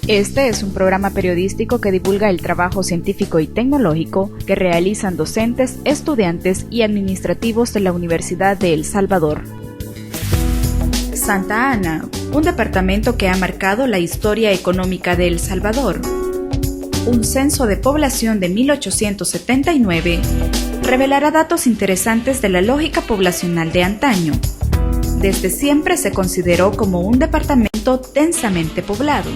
Este es un programa periodístico que divulga el trabajo científico y tecnológico que realizan docentes, estudiantes y administrativos de la Universidad de El Salvador. Santa Ana, un departamento que ha marcado la historia económica de El Salvador. Un censo de población de 1879 revelará datos interesantes de la lógica poblacional de antaño. Desde siempre se consideró como un departamento densamente poblado.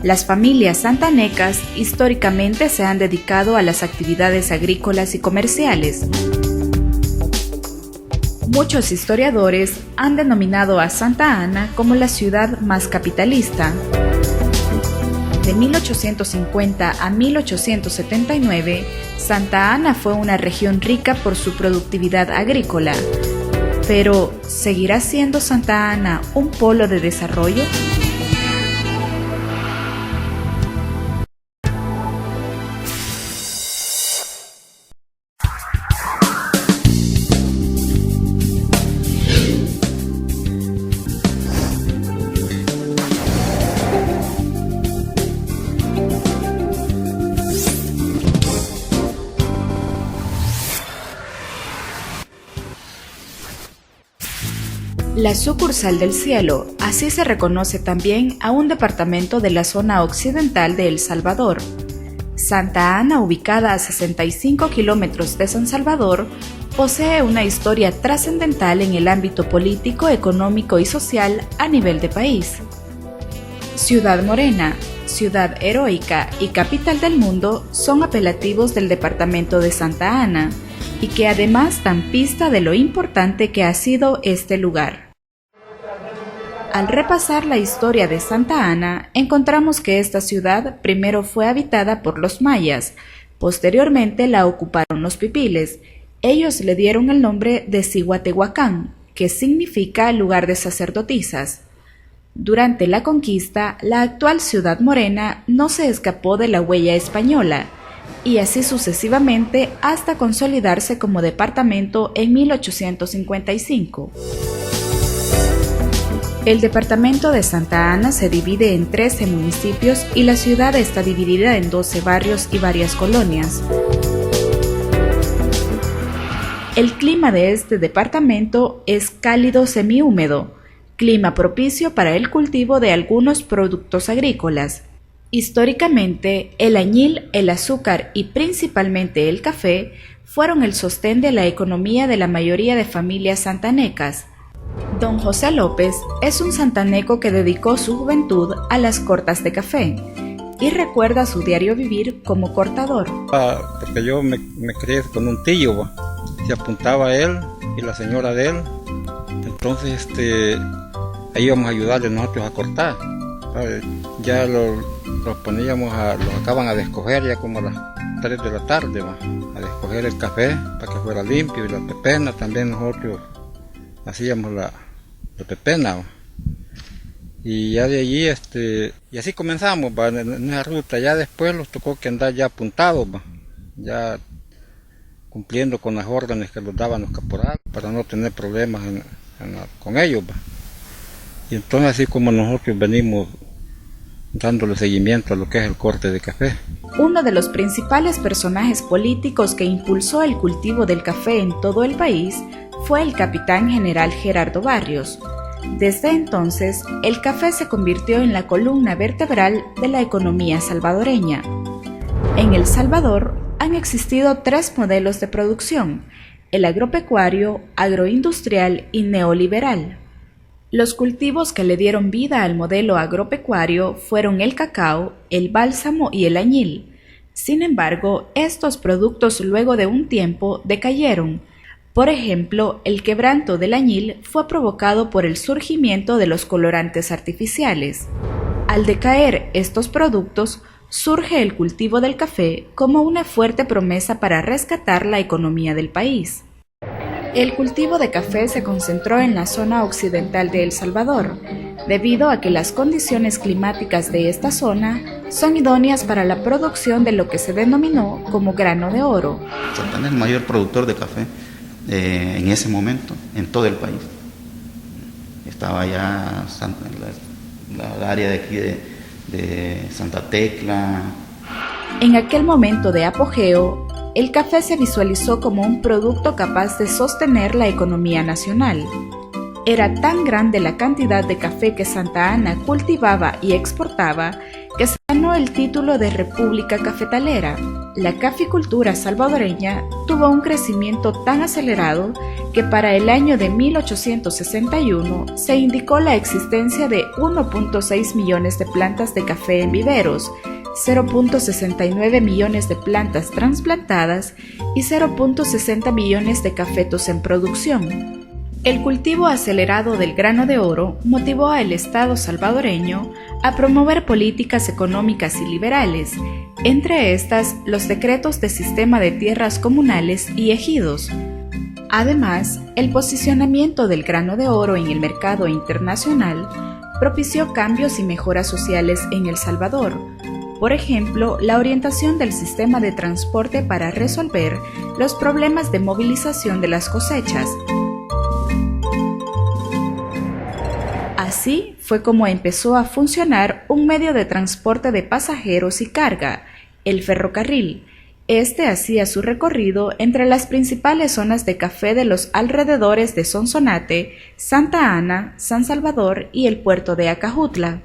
Las familias santanecas históricamente se han dedicado a las actividades agrícolas y comerciales. Muchos historiadores han denominado a Santa Ana como la ciudad más capitalista. De 1850 a 1879, Santa Ana fue una región rica por su productividad agrícola. Pero, ¿seguirá siendo Santa Ana un polo de desarrollo? La sucursal del cielo, así se reconoce también a un departamento de la zona occidental de El Salvador. Santa Ana, ubicada a 65 kilómetros de San Salvador, posee una historia trascendental en el ámbito político, económico y social a nivel de país. Ciudad Morena, Ciudad Heroica y Capital del Mundo son apelativos del departamento de Santa Ana, y que además dan pista de lo importante que ha sido este lugar. Al repasar la historia de Santa Ana, encontramos que esta ciudad primero fue habitada por los mayas, posteriormente la ocuparon los pipiles. Ellos le dieron el nombre de Cihuatehuacán, que significa lugar de sacerdotisas. Durante la conquista, la actual Ciudad Morena no se escapó de la huella española, y así sucesivamente hasta consolidarse como departamento en 1855. El departamento de Santa Ana se divide en 13 municipios y la ciudad está dividida en 12 barrios y varias colonias. El clima de este departamento es cálido semihúmedo, clima propicio para el cultivo de algunos productos agrícolas. Históricamente, el añil, el azúcar y principalmente el café fueron el sostén de la economía de la mayoría de familias santanecas. Don José López es un santaneco que dedicó su juventud a las cortas de café y recuerda su diario vivir como cortador. Porque yo me crié con un tío, se apuntaba él y la señora de él, entonces ahí íbamos a ayudarle nosotros a cortar. Ya los acaban a descoger ya como a las 3 de la tarde, a descoger el café para que fuera limpio, y la pepena también nosotros hacíamos la pepena, y ya de allí y así comenzamos en esa ruta. Ya después nos tocó que andar ya apuntados, ya cumpliendo con las órdenes que nos daban los caporales para no tener problemas con ellos, y entonces así como nosotros venimos dándole seguimiento a lo que es el corte de café. Uno de los principales personajes políticos que impulsó el cultivo del café en todo el país fue el capitán general Gerardo Barrios. Desde entonces, el café se convirtió en la columna vertebral de la economía salvadoreña. En El Salvador han existido 3 modelos de producción: el agropecuario, agroindustrial y neoliberal. Los cultivos que le dieron vida al modelo agropecuario fueron el cacao, el bálsamo y el añil. Sin embargo, estos productos luego de un tiempo decayeron. Por ejemplo, el quebranto del añil fue provocado por el surgimiento de los colorantes artificiales. Al decaer estos productos, surge el cultivo del café como una fuerte promesa para rescatar la economía del país. El cultivo de café se concentró en la zona occidental de El Salvador, debido a que las condiciones climáticas de esta zona son idóneas para la producción de lo que se denominó como grano de oro. Santa Ana es el mayor productor de café en ese momento en todo el país. Estaba ya la área de aquí de Santa Tecla. En aquel momento de apogeo, el café se visualizó como un producto capaz de sostener la economía nacional. Era tan grande la cantidad de café que Santa Ana cultivaba y exportaba que se ganó el título de República Cafetalera. La caficultura salvadoreña tuvo un crecimiento tan acelerado que para el año de 1861 se indicó la existencia de 1.6 millones de plantas de café en viveros, 0.69 millones de plantas trasplantadas y 0.60 millones de cafetos en producción. El cultivo acelerado del grano de oro motivó al Estado salvadoreño a promover políticas económicas y liberales, entre estas los decretos de sistema de tierras comunales y ejidos. Además, el posicionamiento del grano de oro en el mercado internacional propició cambios y mejoras sociales en El Salvador. Por ejemplo, la orientación del sistema de transporte para resolver los problemas de movilización de las cosechas. Así fue como empezó a funcionar un medio de transporte de pasajeros y carga, el ferrocarril. Este hacía su recorrido entre las principales zonas de café de los alrededores de Sonsonate, Santa Ana, San Salvador y el puerto de Acajutla.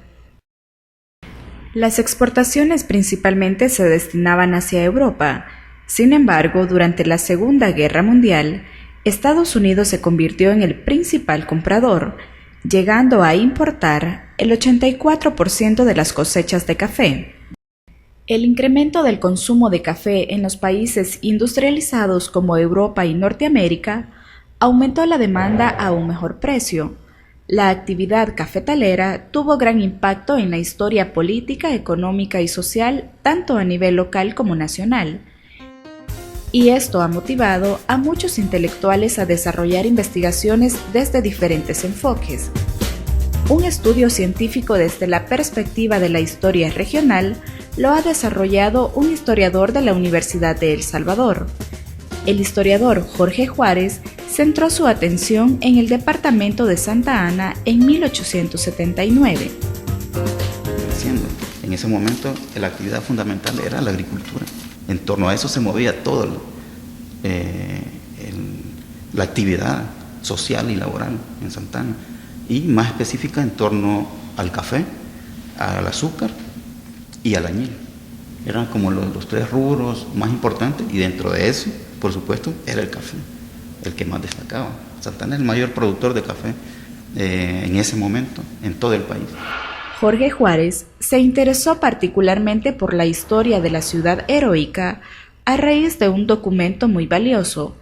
Las exportaciones principalmente se destinaban hacia Europa. Sin embargo, durante la Segunda Guerra Mundial, Estados Unidos se convirtió en el principal comprador, llegando a importar el 84% de las cosechas de café. El incremento del consumo de café en los países industrializados como Europa y Norteamérica aumentó la demanda a un mejor precio. La actividad cafetalera tuvo gran impacto en la historia política, económica y social, tanto a nivel local como nacional. Y esto ha motivado a muchos intelectuales a desarrollar investigaciones desde diferentes enfoques. Un estudio científico desde la perspectiva de la historia regional lo ha desarrollado un historiador de la Universidad de El Salvador. El historiador Jorge Juárez centró su atención en el departamento de Santa Ana en 1879. En ese momento la actividad fundamental era la agricultura. En torno a eso se movía toda la actividad social y laboral en Santa Ana, y más específica en torno al café, al azúcar y al añil. Eran como los tres rubros más importantes, y dentro de eso, por supuesto, era el café el que más destacaba. Santa Ana es el mayor productor de café en ese momento en todo el país. Jorge Juárez se interesó particularmente por la historia de la ciudad heroica a raíz de un documento muy valioso,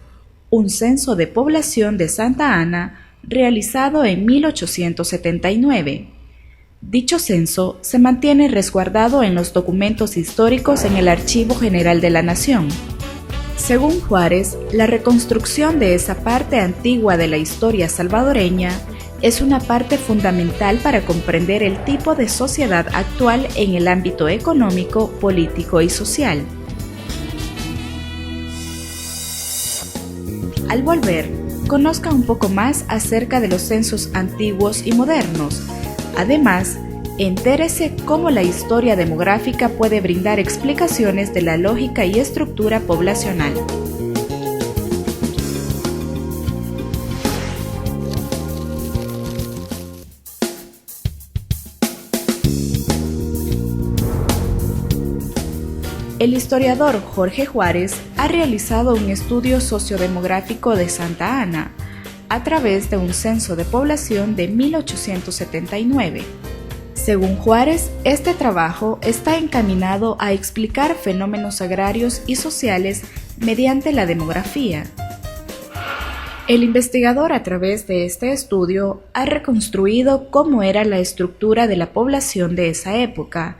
un censo de población de Santa Ana realizado en 1879. Dicho censo se mantiene resguardado en los documentos históricos en el Archivo General de la Nación. Según Juárez, la reconstrucción de esa parte antigua de la historia salvadoreña es una parte fundamental para comprender el tipo de sociedad actual en el ámbito económico, político y social. Al volver, conozca un poco más acerca de los censos antiguos y modernos. Además, entérese cómo la historia demográfica puede brindar explicaciones de la lógica y estructura poblacional. El historiador Jorge Juárez ha realizado un estudio sociodemográfico de Santa Ana a través de un censo de población de 1879. Según Juárez, este trabajo está encaminado a explicar fenómenos agrarios y sociales mediante la demografía. El investigador, a través de este estudio, ha reconstruido cómo era la estructura de la población de esa época,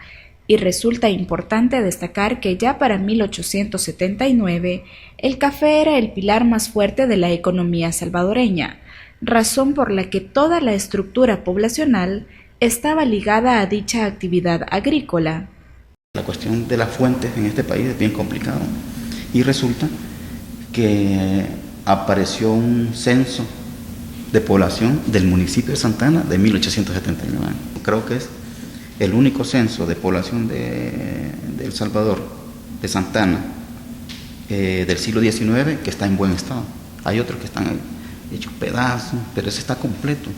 y resulta importante destacar que ya para 1879 el café era el pilar más fuerte de la economía salvadoreña, razón por la que toda la estructura poblacional estaba ligada a dicha actividad agrícola. La cuestión de las fuentes en este país es bien complicado, y resulta que apareció un censo de población del municipio de Santa Ana de 1879. Creo que es el único censo de población de El Salvador, de Santa Ana, del siglo XIX, que está en buen estado. Hay otros que están hechos pedazos, pero ese está completo.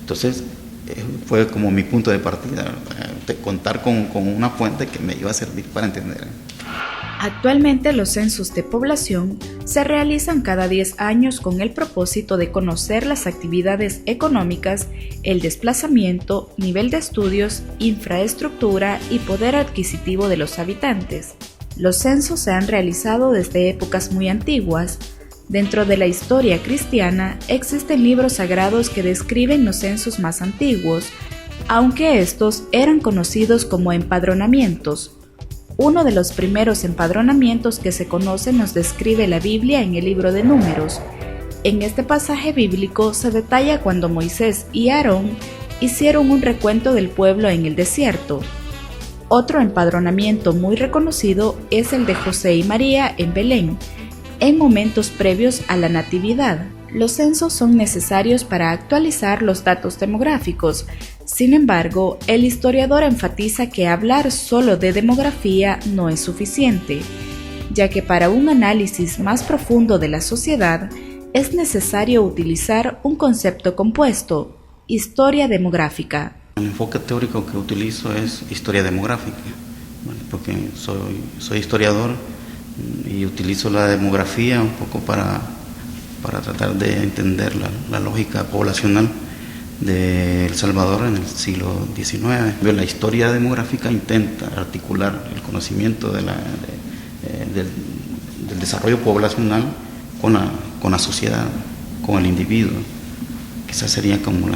Entonces, fue como mi punto de partida, de contar con una fuente que me iba a servir para entender. Actualmente los censos de población se realizan cada 10 años con el propósito de conocer las actividades económicas, el desplazamiento, nivel de estudios, infraestructura y poder adquisitivo de los habitantes. Los censos se han realizado desde épocas muy antiguas. Dentro de la historia cristiana existen libros sagrados que describen los censos más antiguos, aunque estos eran conocidos como empadronamientos. Uno de los primeros empadronamientos que se conocen nos describe la Biblia en el libro de Números. En este pasaje bíblico se detalla cuando Moisés y Aarón hicieron un recuento del pueblo en el desierto. Otro empadronamiento muy reconocido es el de José y María en Belén, en momentos previos a la Natividad. Los censos son necesarios para actualizar los datos demográficos. Sin embargo, el historiador enfatiza que hablar solo de demografía no es suficiente, ya que para un análisis más profundo de la sociedad es necesario utilizar un concepto compuesto, historia demográfica. El enfoque teórico que utilizo es historia demográfica, porque soy historiador y utilizo la demografía un poco para tratar de entender la lógica poblacional de El Salvador en el siglo XIX. La historia demográfica intenta articular el conocimiento del desarrollo poblacional con la sociedad, con el individuo. Quizás sería como el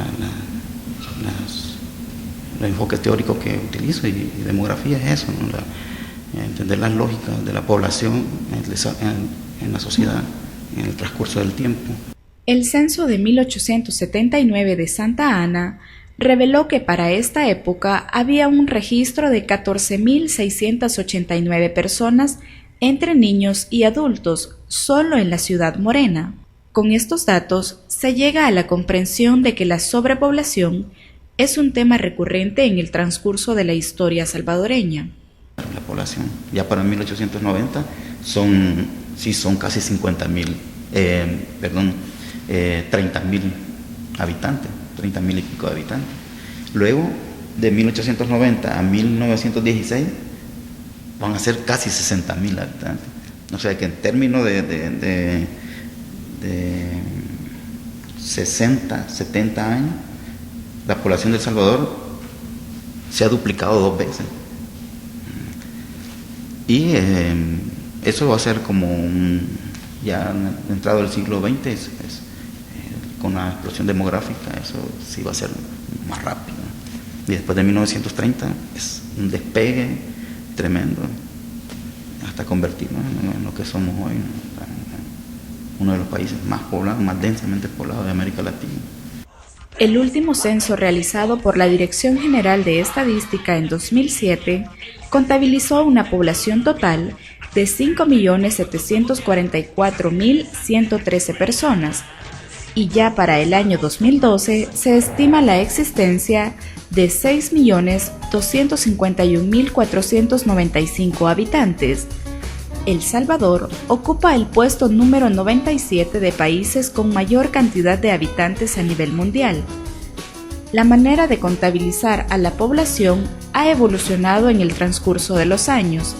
enfoque teórico que utilizo, y demografía es eso, ¿no? Entender las lógicas de la población en la sociedad en el transcurso del tiempo. El censo de 1879 de Santa Ana reveló que para esta época había un registro de 14.689 personas entre niños y adultos solo en la ciudad morena. Con estos datos se llega a la comprensión de que la sobrepoblación es un tema recurrente en el transcurso de la historia salvadoreña. La población, ya para 1890 son casi 50.000, 30.000 habitantes, 30.000 y pico de habitantes. Luego, de 1890 a 1916, van a ser casi 60.000 habitantes. O sea que en términos de 60, 70 años, la población de El Salvador se ha duplicado 2 veces. Y eso va a ser como ya entrado el siglo XX, con la explosión demográfica, eso sí va a ser más rápido. Y después de 1930 es un despegue tremendo, hasta convertirnos en lo que somos hoy, ¿no? Uno de los países más poblados, más densamente poblados de América Latina. El último censo realizado por la Dirección General de Estadística en 2007 contabilizó una población total de 5.744.113 personas, y ya para el año 2012 se estima la existencia de 6.251.495 habitantes. El Salvador ocupa el puesto número 97 de países con mayor cantidad de habitantes a nivel mundial. La manera de contabilizar a la población ha evolucionado en el transcurso de los años.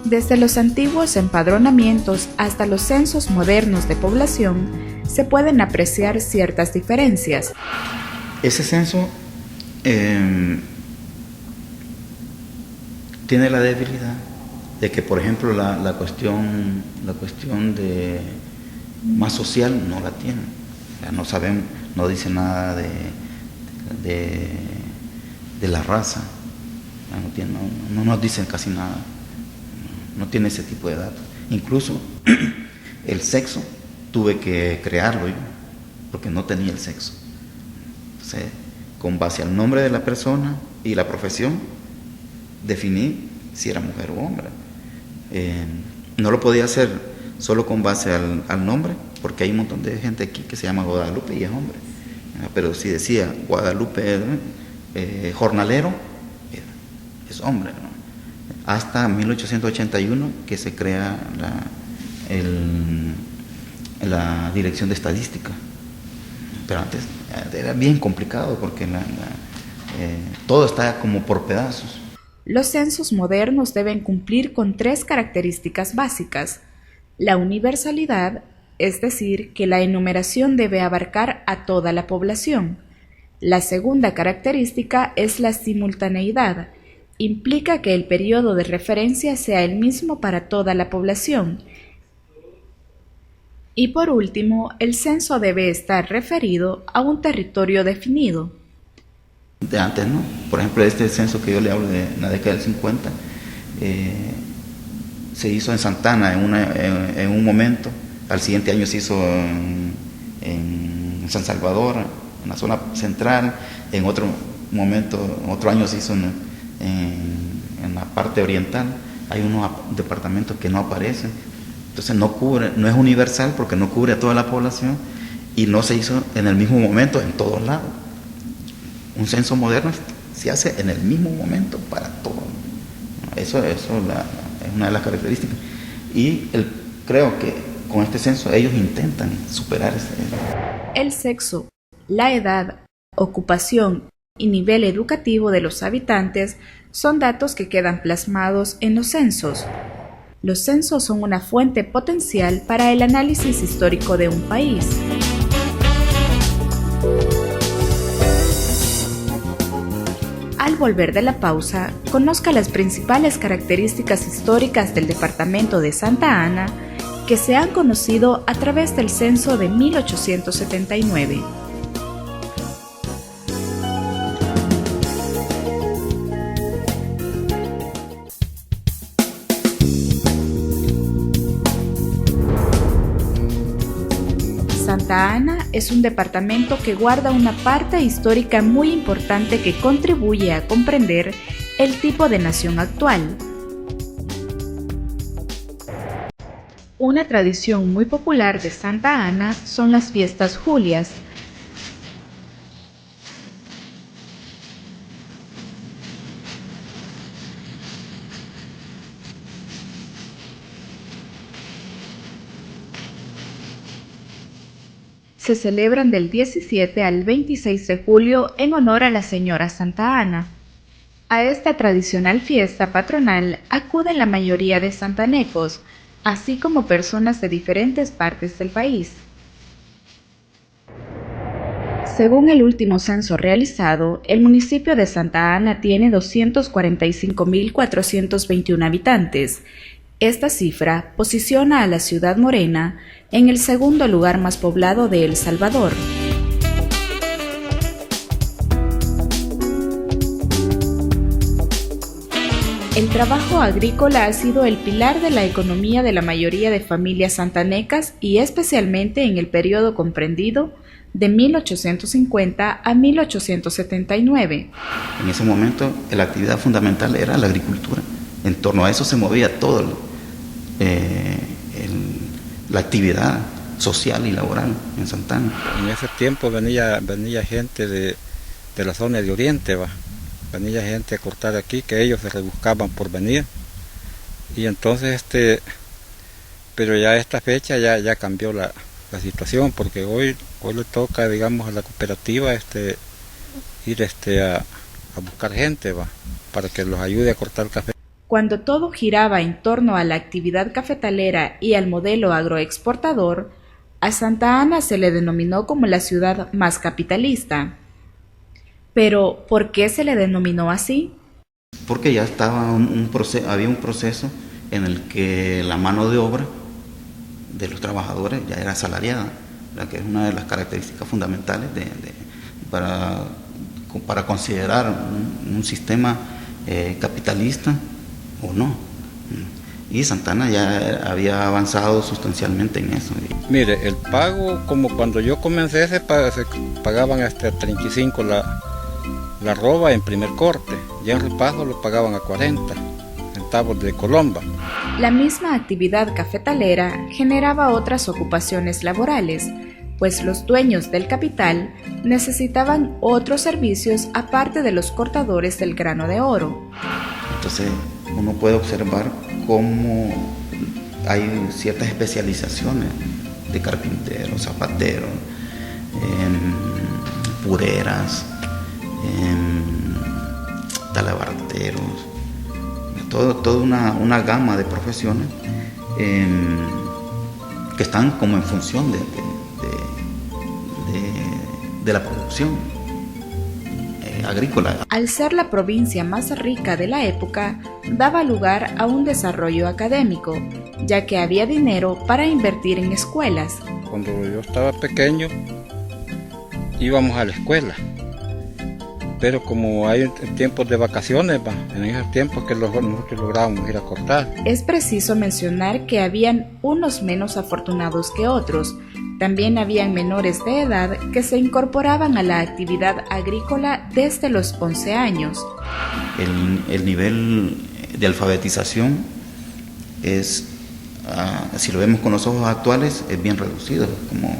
Desde los antiguos empadronamientos hasta los censos modernos de población, se pueden apreciar ciertas diferencias. Ese censo tiene la debilidad de que, por ejemplo, la cuestión de más social no la tiene. O sea, no sabemos, no dice nada de la raza, no nos dicen casi nada, no tiene ese tipo de datos. Incluso el sexo tuve que crearlo yo, porque no tenía el sexo. Entonces, con base al nombre de la persona y la profesión, definí si era mujer o hombre. No lo podía hacer solo con base al nombre, porque hay un montón de gente aquí que se llama Guadalupe y es hombre. Pero si decía Guadalupe, jornalero es hombre, ¿no? Hasta 1881 que se crea la Dirección de Estadística. Pero antes era bien complicado porque todo está como por pedazos. Los censos modernos deben cumplir con 3 características básicas: la universalidad, es decir, que la enumeración debe abarcar a toda la población. La segunda característica es la simultaneidad, implica que el periodo de referencia sea el mismo para toda la población. Y por último, el censo debe estar referido a un territorio definido. De antes, ¿no? Por ejemplo, este censo que yo le hablo de la década del 50, se hizo en Santa Ana en un momento, al siguiente año se hizo en San Salvador, en la zona central, en otro momento, otro año se hizo en la parte oriental. Hay unos departamentos que no aparecen, entonces no cubre, no es universal porque no cubre a toda la población y no se hizo en el mismo momento en todos lados. Un censo moderno se hace en el mismo momento para todo. Eso es una de las características. Y creo que con este censo ellos intentan superar ese. El sexo, la edad, ocupación y nivel educativo de los habitantes son datos que quedan plasmados en los censos. Los censos son una fuente potencial para el análisis histórico de un país. Al volver de la pausa, conozca las principales características históricas del departamento de Santa Ana que se han conocido a través del censo de 1879. Santa Ana es un departamento que guarda una parte histórica muy importante que contribuye a comprender el tipo de nación actual. Una tradición muy popular de Santa Ana son las fiestas julias. Se celebran del 17 al 26 de julio en honor a la Señora Santa Ana. A esta tradicional fiesta patronal acuden la mayoría de santanecos, así como personas de diferentes partes del país. Según el último censo realizado, el municipio de Santa Ana tiene 245.421 habitantes. Esta cifra posiciona a la ciudad morena en el segundo lugar más poblado de El Salvador. El trabajo agrícola ha sido el pilar de la economía de la mayoría de familias santanecas y especialmente en el periodo comprendido de 1850 a 1879. En ese momento la actividad fundamental era la agricultura. En torno a eso se movía todo la actividad social y laboral en Santa Ana. En ese tiempo venía gente de la zona de Oriente, venía gente a cortar aquí, que ellos se rebuscaban por venir. Y entonces, pero ya a esta fecha ya cambió la situación, porque hoy le toca, digamos, a la cooperativa ir a buscar gente, para que los ayude a cortar café. Cuando todo giraba en torno a la actividad cafetalera y al modelo agroexportador, a Santa Ana se le denominó como la ciudad más capitalista. Pero, ¿por qué se le denominó así? Porque ya estaba había un proceso en el que la mano de obra de los trabajadores ya era asalariada, que es una de las características fundamentales para considerar un sistema capitalista o no. Y Santa Ana ya había avanzado sustancialmente en eso. Mire, el pago, como cuando yo comencé, se pagaban hasta 35 la arroba en primer corte, ya en repaso lo pagaban a 40 centavos de colomba. La misma actividad cafetalera generaba otras ocupaciones laborales, pues los dueños del capital necesitaban otros servicios aparte de los cortadores del grano de oro. Entonces uno puede observar cómo hay ciertas especializaciones de carpinteros, zapateros, pureras, talabarteros, toda una gama de profesiones que están como en función de la producción agrícola. Al ser la provincia más rica de la época, daba lugar a un desarrollo académico, ya que había dinero para invertir en escuelas. Cuando yo estaba pequeño, íbamos a la escuela, pero como hay tiempos de vacaciones, en esos tiempos que nosotros lográbamos ir a cortar. Es preciso mencionar que habían unos menos afortunados que otros. También habían menores de edad que se incorporaban a la actividad agrícola desde los 11 años. El nivel de alfabetización es, si lo vemos con los ojos actuales, es bien reducido, como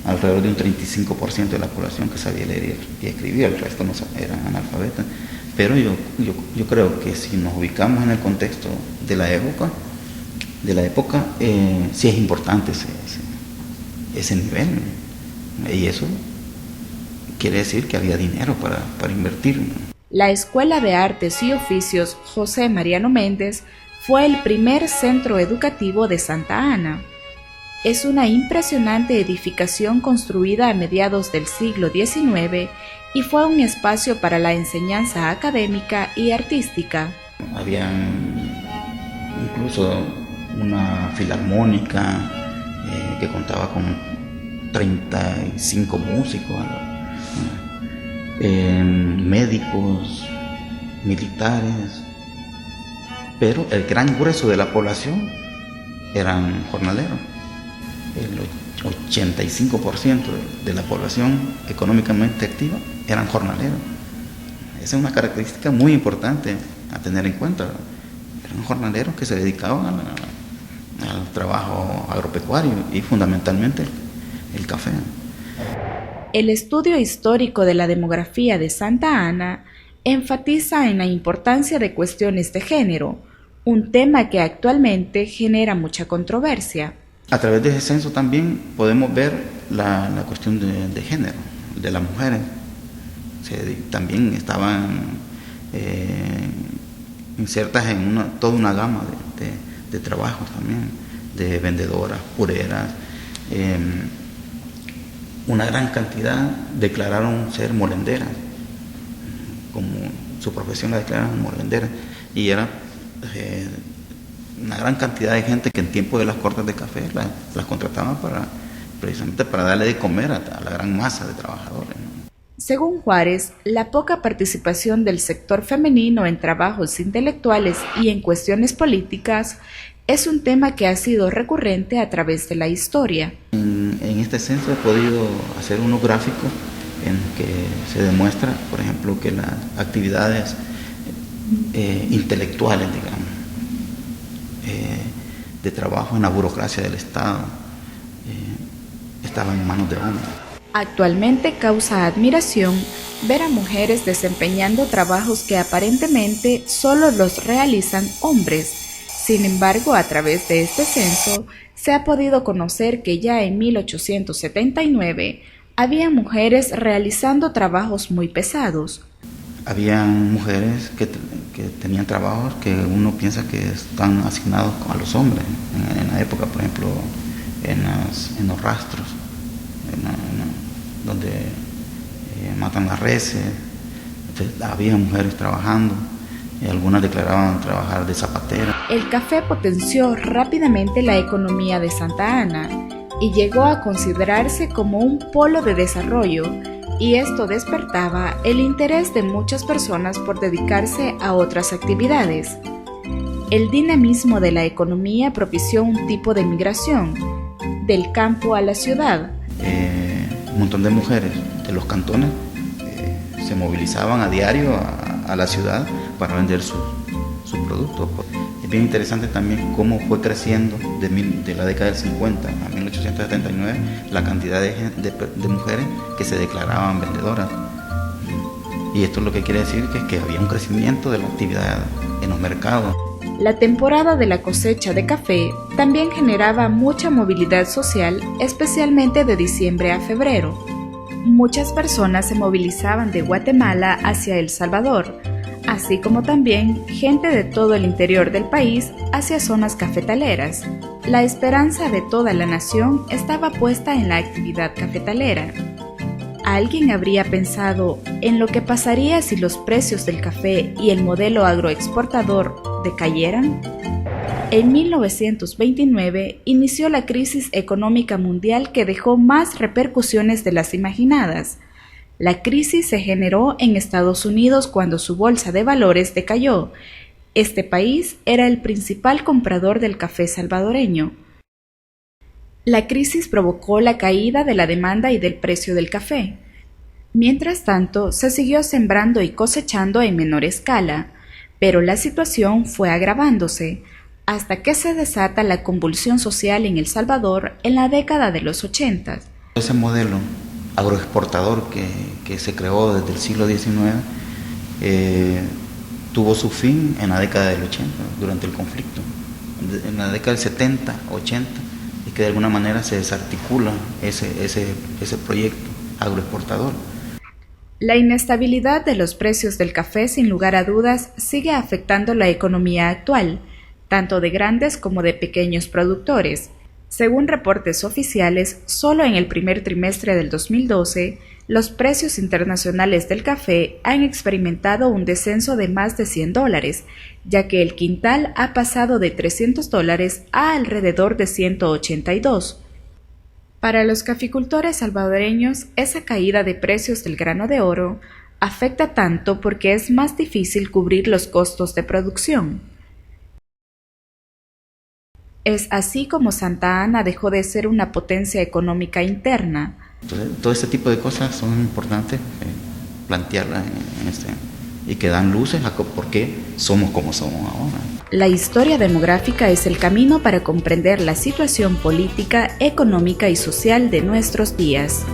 alrededor de un 35% de la población que sabía leer y escribir, el resto no eran analfabetas. Pero yo creo que si nos ubicamos en el contexto de la época, sí es importante ese nivel, y eso quiere decir que había dinero para invertir. La Escuela de Artes y Oficios José Mariano Méndez fue el primer centro educativo de Santa Ana. Es una impresionante edificación construida a mediados del siglo XIX y fue un espacio para la enseñanza académica y artística. Había incluso una filarmónica que contaba con 35 músicos, médicos, militares, pero el gran grueso de la población eran jornaleros. El 85% de la población económicamente activa eran jornaleros. Esa es una característica muy importante a tener en cuenta. Eran jornaleros que se dedicaban al trabajo agropecuario y fundamentalmente el café. El estudio histórico de la demografía de Santa Ana enfatiza en la importancia de cuestiones de género, un tema que actualmente genera mucha controversia. A través de ese censo también podemos ver la cuestión de género, de las mujeres. También estaban insertas en toda una gama de trabajos también, de vendedoras, pureras. Una gran cantidad declararon ser molenderas, como su profesión la declararon molenderas, y era una gran cantidad de gente que en tiempo de las cortes de café las contrataban precisamente para darle de comer a la gran masa de trabajadores, ¿no? Según Juárez, la poca participación del sector femenino en trabajos intelectuales y en cuestiones políticas es un tema que ha sido recurrente a través de la historia. En este censo he podido hacer unos gráficos en que se demuestra, por ejemplo, que las actividades intelectuales, digamos, de trabajo en la burocracia del Estado, estaban en manos de hombres. Actualmente causa admiración ver a mujeres desempeñando trabajos que aparentemente solo los realizan hombres. Sin embargo, a través de este censo se ha podido conocer que ya en 1879 había mujeres realizando trabajos muy pesados. Habían mujeres que tenían trabajos que uno piensa que están asignados a los hombres. En la época, por ejemplo, en los rastros, donde matan las reses. Entonces, había mujeres trabajando, y algunas declaraban trabajar de zapatera. El café potenció rápidamente la economía de Santa Ana y llegó a considerarse como un polo de desarrollo, y esto despertaba el interés de muchas personas por dedicarse a otras actividades. El dinamismo de la economía propició un tipo de migración, del campo a la ciudad. Un montón de mujeres de los cantones se movilizaban a diario a la ciudad para vender sus productos. bien interesante también cómo fue creciendo de la década del 50 a 1879 la cantidad de mujeres que se declaraban vendedoras. Y esto lo que quiere decir que había un crecimiento de la actividad en los mercados. La temporada de la cosecha de café también generaba mucha movilidad social, especialmente de diciembre a febrero. Muchas personas se movilizaban de Guatemala hacia El Salvador, así como también gente de todo el interior del país hacia zonas cafetaleras. La esperanza de toda la nación estaba puesta en la actividad cafetalera. ¿Alguien habría pensado en lo que pasaría si los precios del café y el modelo agroexportador decayeran? En 1929 inició la crisis económica mundial que dejó más repercusiones de las imaginadas. La crisis se generó en Estados Unidos cuando su bolsa de valores decayó. Este país era el principal comprador del café salvadoreño. La crisis provocó la caída de la demanda y del precio del café. Mientras tanto, se siguió sembrando y cosechando en menor escala, pero la situación fue agravándose, hasta que se desata la convulsión social en El Salvador en la década de los 80. Ese modelo agroexportador que se creó desde el siglo XIX tuvo su fin en la década del 80, durante el conflicto. En la década del 70, 80, es que de alguna manera se desarticula ese proyecto agroexportador. La inestabilidad de los precios del café, sin lugar a dudas, sigue afectando la economía actual, tanto de grandes como de pequeños productores. Según reportes oficiales, solo en el primer trimestre del 2012, los precios internacionales del café han experimentado un descenso de más de $100, ya que el quintal ha pasado de $300 a alrededor de 182. Para los caficultores salvadoreños, esa caída de precios del grano de oro afecta tanto porque es más difícil cubrir los costos de producción. Es así como Santa Ana dejó de ser una potencia económica interna. Entonces, todo este tipo de cosas son importantes plantearlas y que dan luces a por qué somos como somos ahora. La historia demográfica es el camino para comprender la situación política, económica y social de nuestros días.